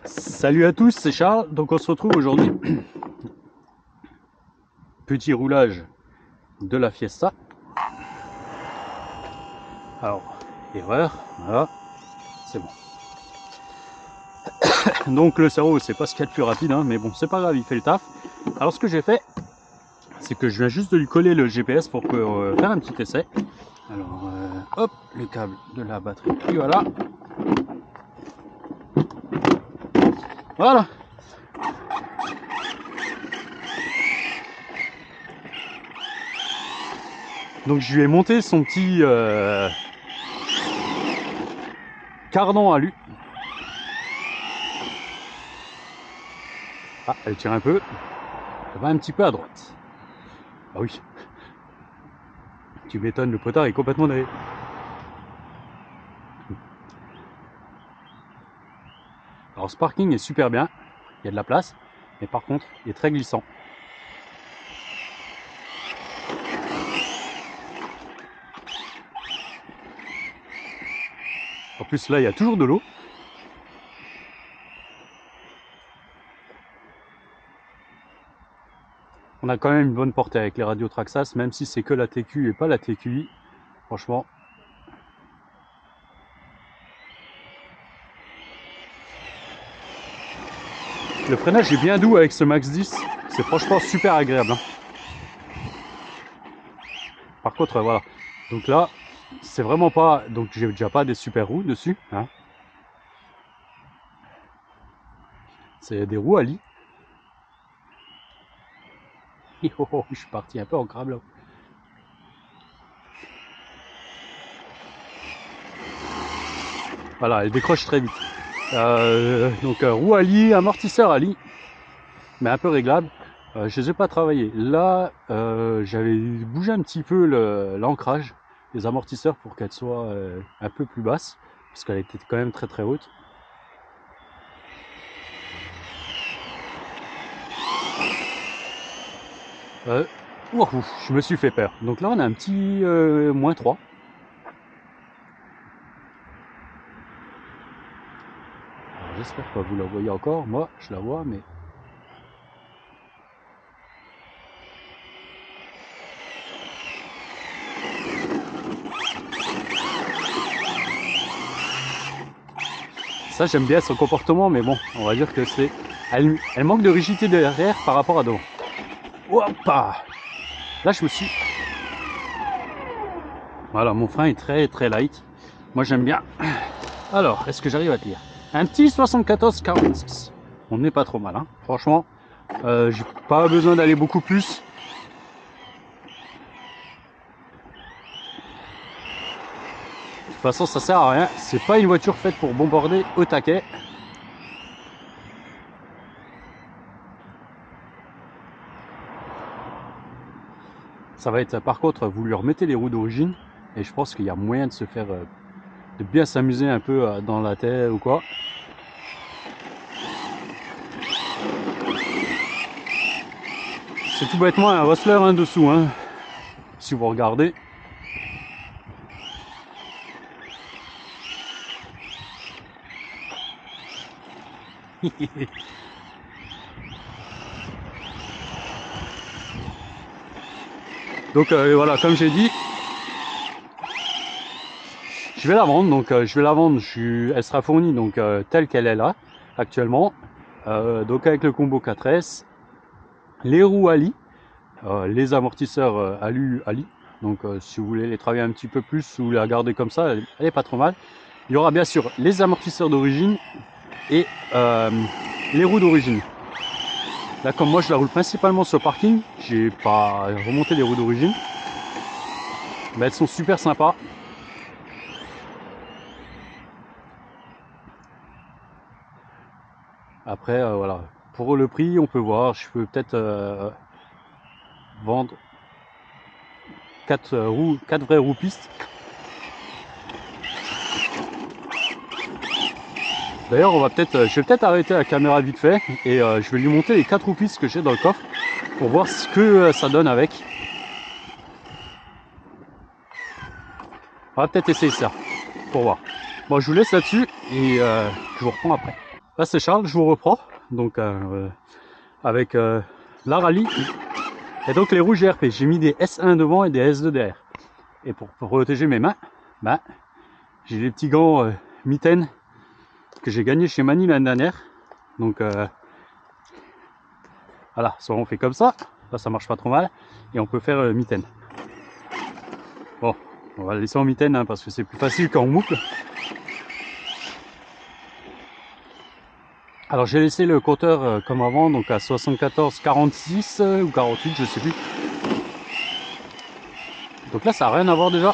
Salut à tous, c'est Charles. Donc on se retrouve aujourd'hui. Petit roulage de la Fiesta. Alors, erreur, voilà, c'est bon. Donc le cerveau, c'est pas ce qu'il y a de plus rapide, hein, mais bon, c'est pas grave, il fait le taf. Alors ce que j'ai fait, c'est que je viens juste de lui coller le GPS pour faire un petit essai. Alors, hop, le câble de la batterie, et voilà. Voilà. Donc je lui ai monté son petit cardan à lui. Ah, elle tire un peu. Elle va un petit peu à droite. Ah oui. Tu m'étonnes, le potard est complètement navé. Alors ce parking est super bien. Il y a de la place. Mais par contre, il est très glissant. En plus là, il y a toujours de l'eau. On a quand même une bonne portée avec les radios Traxxas, même si c'est que la TQ et pas la TQI. Franchement. Le freinage est bien doux avec ce Max 10. C'est franchement super agréable. Hein. Par contre, voilà. Donc là, c'est vraiment pas... Donc j'ai déjà pas des super roues dessus. Hein. C'est des roues Ali. Oh, je suis parti un peu en crabe là. Voilà, elle décroche très vite. Donc roue Ali, amortisseur Ali, mais un peu réglable. Je les ai pas travaillés. Là, j'avais bougé un petit peu l'ancrage des amortisseurs pour qu'elle soit un peu plus basse, parce qu'elle était quand même très très haute. Je me suis fait peur. Donc là, on a un petit moins 3. J'espère que vous la voyez encore. Moi, je la vois, mais... Ça, j'aime bien son comportement, mais bon, on va dire que c'est... Elle manque de rigidité derrière par rapport à devant. Hoppa! Là, je me suis... Voilà, mon frein est très très light. Moi, j'aime bien. Alors, est-ce que j'arrive à tenir? Un petit 74-46. On n'est pas trop mal, hein. Franchement, j'ai pas besoin d'aller beaucoup plus. De toute façon, ça sert à rien. C'est pas une voiture faite pour bombarder au taquet. Ça va être, par contre, vous lui remettez les roues d'origine. Et je pense qu'il y a moyen de se faire... de bien s'amuser un peu dans la terre ou quoi. C'est tout bêtement un Rustler hein, dessous, hein, si vous regardez. Donc voilà, comme j'ai dit, je vais la vendre. Donc je vais la vendre. Elle sera fournie donc telle qu'elle est là actuellement. Donc avec le combo 4S, les roues Ali, les amortisseurs Ali. Donc si vous voulez les travailler un petit peu plus ou la garder comme ça, elle est pas trop mal. Il y aura bien sûr les amortisseurs d'origine et les roues d'origine. Là, comme moi je la roule principalement sur le parking, j'ai pas remonté les roues d'origine, mais elles sont super sympas. Après voilà, pour le prix on peut voir, je peux peut-être vendre 4 vraies roues pistes. D'ailleurs, je vais peut-être arrêter la caméra vite fait et je vais lui monter les 4 roues pistes que j'ai dans le coffre pour voir ce que ça donne avec. On va peut-être essayer ça pour voir. Bon, je vous laisse là-dessus et je vous reprends après. Là, c'est Charles, je vous reprends. Donc, avec la rallye. Et donc, les roues GRP. J'ai mis des S1 devant et des S2 derrière. Et pour protéger mes mains, bah, j'ai les petits gants mitaines que j'ai gagné chez Mani l'année dernière. Donc, voilà, soit on fait comme ça. Là, ça marche pas trop mal. Et on peut faire mitaine. Bon, on va le laisser en mitaine hein, parce que c'est plus facile quand on mouple. Alors j'ai laissé le compteur comme avant, donc à 74, 46 ou 48, je sais plus. Donc là ça n'a rien à voir déjà.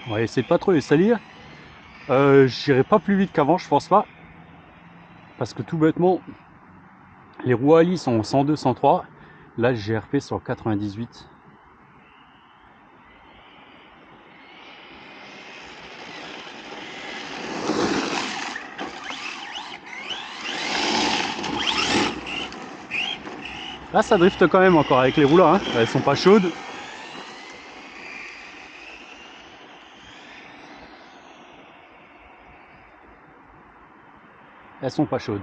On va essayer de pas trop les salir. J'irai pas plus vite qu'avant, je pense pas. Parce que tout bêtement, les roues Ali sont en 102, 103. Là GRP sur 98. Là ça drift quand même encore avec les roues là, hein. Elles sont pas chaudes. Elles sont pas chaudes.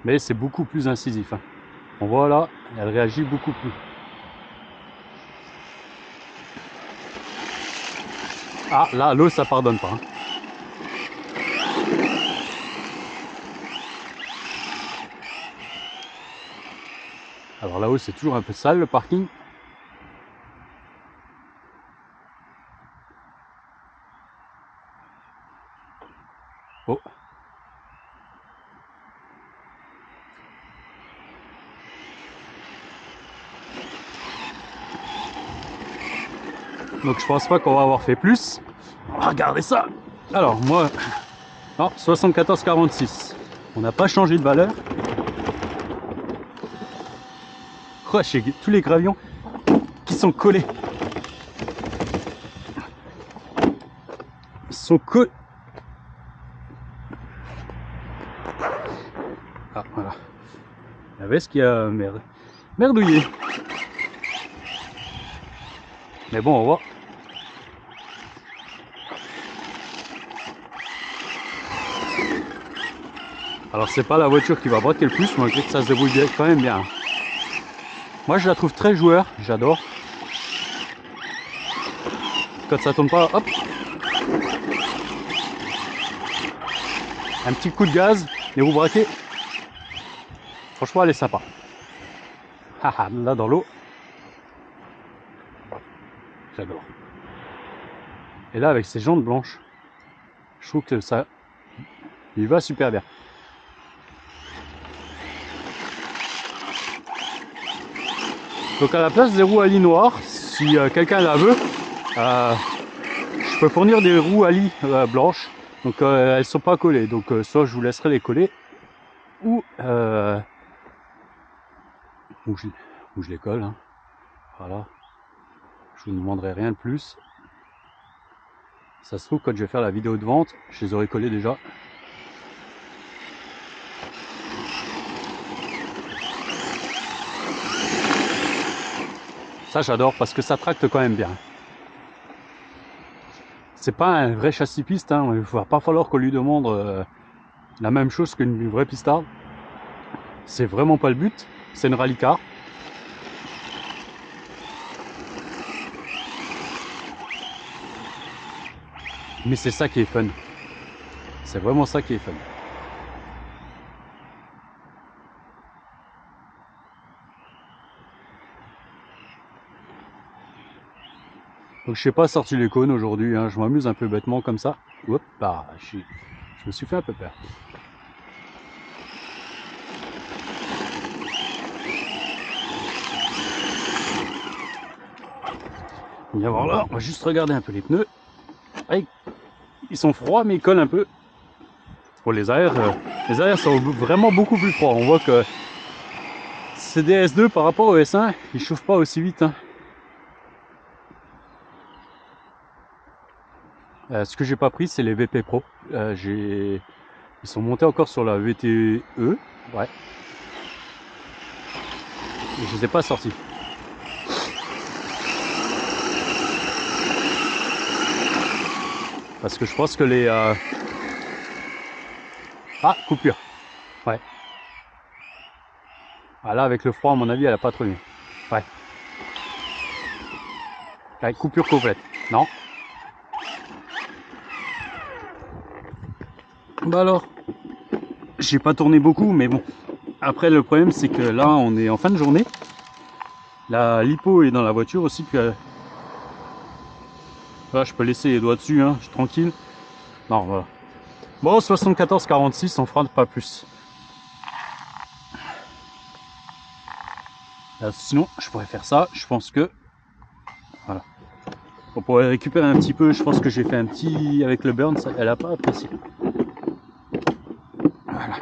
Mais c'est beaucoup plus incisif. Hein. On voit là, elle réagit beaucoup plus. Ah là, l'eau ça pardonne pas. Hein. Alors là-haut c'est toujours un peu sale le parking. Oh. Donc je pense pas qu'on va avoir fait plus. Regardez ça. Alors moi, non, 74,46. On n'a pas changé de valeur. Oh, j'ai tous les gravillons qui sont collés. Ils sont collés. Ah voilà. La veste qui a merdouillé. Mais bon, on voit. Alors c'est pas la voiture qui va braquer le plus, malgré que ça se débrouille quand même bien. Moi je la trouve très joueur, j'adore. Quand ça tombe pas, hop. Un petit coup de gaz, les roues braquées. Franchement elle est sympa. Haha, là dans l'eau. J'adore. Et là avec ces jantes blanches, je trouve que ça il va super bien. Donc à la place des roues Ali noires, si quelqu'un la veut, je peux fournir des roues Ali blanches. Donc elles sont pas collées. Donc soit je vous laisserai les coller, ou je les colle. Hein. Voilà. Je vous demanderai rien de plus. Ça se trouve quand je vais faire la vidéo de vente, je les aurai collées déjà. Ça j'adore parce que ça tracte quand même bien. C'est pas un vrai châssis piste, hein. Il va pas falloir qu'on lui demande la même chose qu'une vraie pistarde. C'est vraiment pas le but, c'est une rallye car. Mais c'est ça qui est fun. C'est vraiment ça qui est fun. Donc je sais pas sorti les cônes aujourd'hui, hein. Je m'amuse un peu bêtement comme ça. Hop, bah, je me suis fait un peu peur. Viens voir là, on va juste regarder un peu les pneus. Ils sont froids mais ils collent un peu. Bon, les arrières sont vraiment beaucoup plus froids. On voit que ces DS2 par rapport au S1, ils chauffent pas aussi vite. Hein. Ce que j'ai pas pris, c'est les VP Pro. Ils sont montés encore sur la VTE, ouais. Et je les ai pas sortis. Parce que je pense que les... Ah, coupure. Ouais. Ah, là, avec le froid, à mon avis, elle a pas trop mieux. Ouais. Ouais, coupure complète. Non. Bah alors, j'ai pas tourné beaucoup, mais bon. Après, le problème, c'est que là, on est en fin de journée. La lipo est dans la voiture aussi. Puis, là, je peux laisser les doigts dessus, hein, je suis tranquille. Non, voilà. Bon, 74-46, on fera pas plus. Sinon, je pourrais faire ça. Je pense que... Voilà. On pourrait récupérer un petit peu. Je pense que j'ai fait un petit... Avec le burn, ça, elle a pas apprécié. Voilà.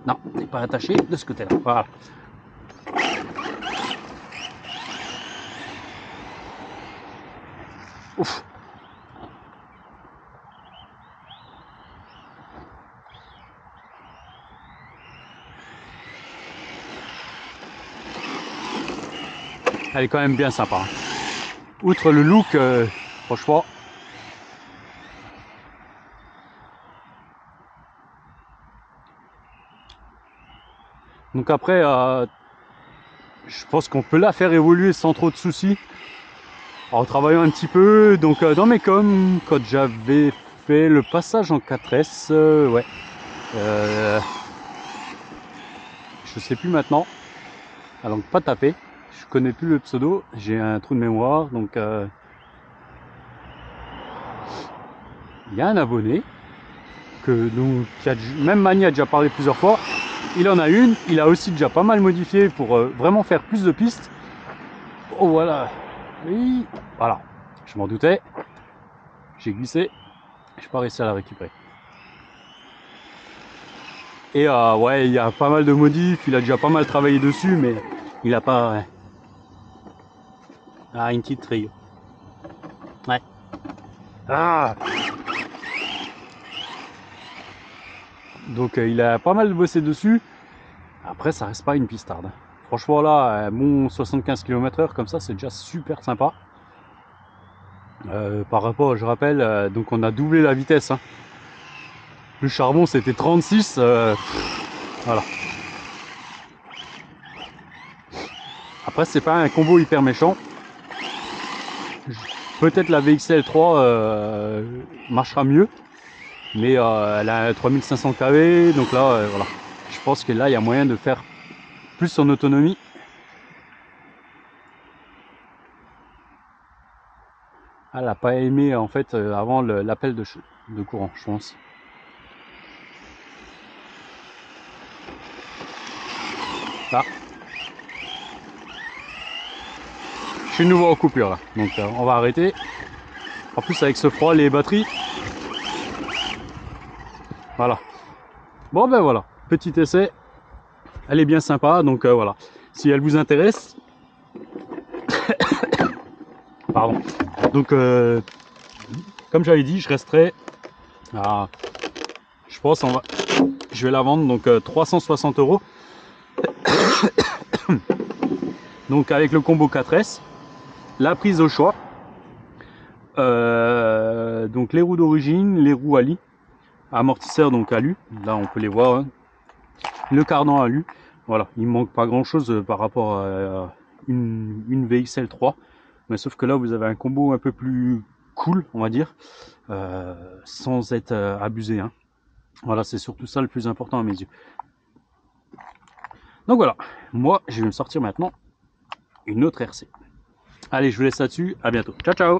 Non, t'es pas attaché de ce côté-là. Voilà. Ouf. Elle est quand même bien sympa. Outre le look, franchement. Donc après, je pense qu'on peut la faire évoluer sans trop de soucis. En travaillant un petit peu. Donc dans mes coms, quand j'avais fait le passage en 4S, ouais. Je sais plus maintenant. Alors pas taper. Je connais plus le pseudo. J'ai un trou de mémoire. Donc il y a un abonné qui a, même Mani a déjà parlé plusieurs fois. Il en a une. Il a aussi déjà pas mal modifié pour vraiment faire plus de pistes. Oh voilà. Oui. Voilà. Je m'en doutais. J'ai glissé. Je n'ai pas réussi à la récupérer. Et ouais, il y a pas mal de modifs. Il a déjà pas mal travaillé dessus, mais il a pas... Ouais. Ah, une petite trio. Ouais. Ah. Donc il a pas mal bossé dessus. Après, ça reste pas une pistarde. Franchement là, mon 75 km/h comme ça, c'est déjà super sympa. Par rapport, je rappelle, donc on a doublé la vitesse. Hein. Le charbon c'était 36. Voilà. Après, c'est pas un combo hyper méchant. Peut-être la VXL 3 marchera mieux. Mais elle a 3500 kW. Donc là, voilà. Je pense que là, il y a moyen de faire plus en autonomie. Elle n'a pas aimé en fait avant l'appel de courant, je pense. Là. Je suis de nouveau en coupure là. Donc on va arrêter. En plus avec ce froid, les batteries. Voilà. Bon ben voilà. Petit essai. Elle est bien sympa. Donc voilà. Si elle vous intéresse. Pardon. Donc comme j'avais dit, je resterai à... Je pense je vais la vendre donc 360 €. Donc avec le combo 4S, la prise au choix, donc les roues d'origine, les roues Ali, amortisseurs donc alu, là on peut les voir, hein. Le cardan alu, voilà, il manque pas grand chose par rapport à une VXL 3, mais sauf que là vous avez un combo un peu plus cool, on va dire, sans être abusé, hein. Voilà, c'est surtout ça le plus important à mes yeux. Donc voilà, moi je vais me sortir maintenant une autre RC. Allez, je vous laisse là-dessus, à bientôt, ciao ciao.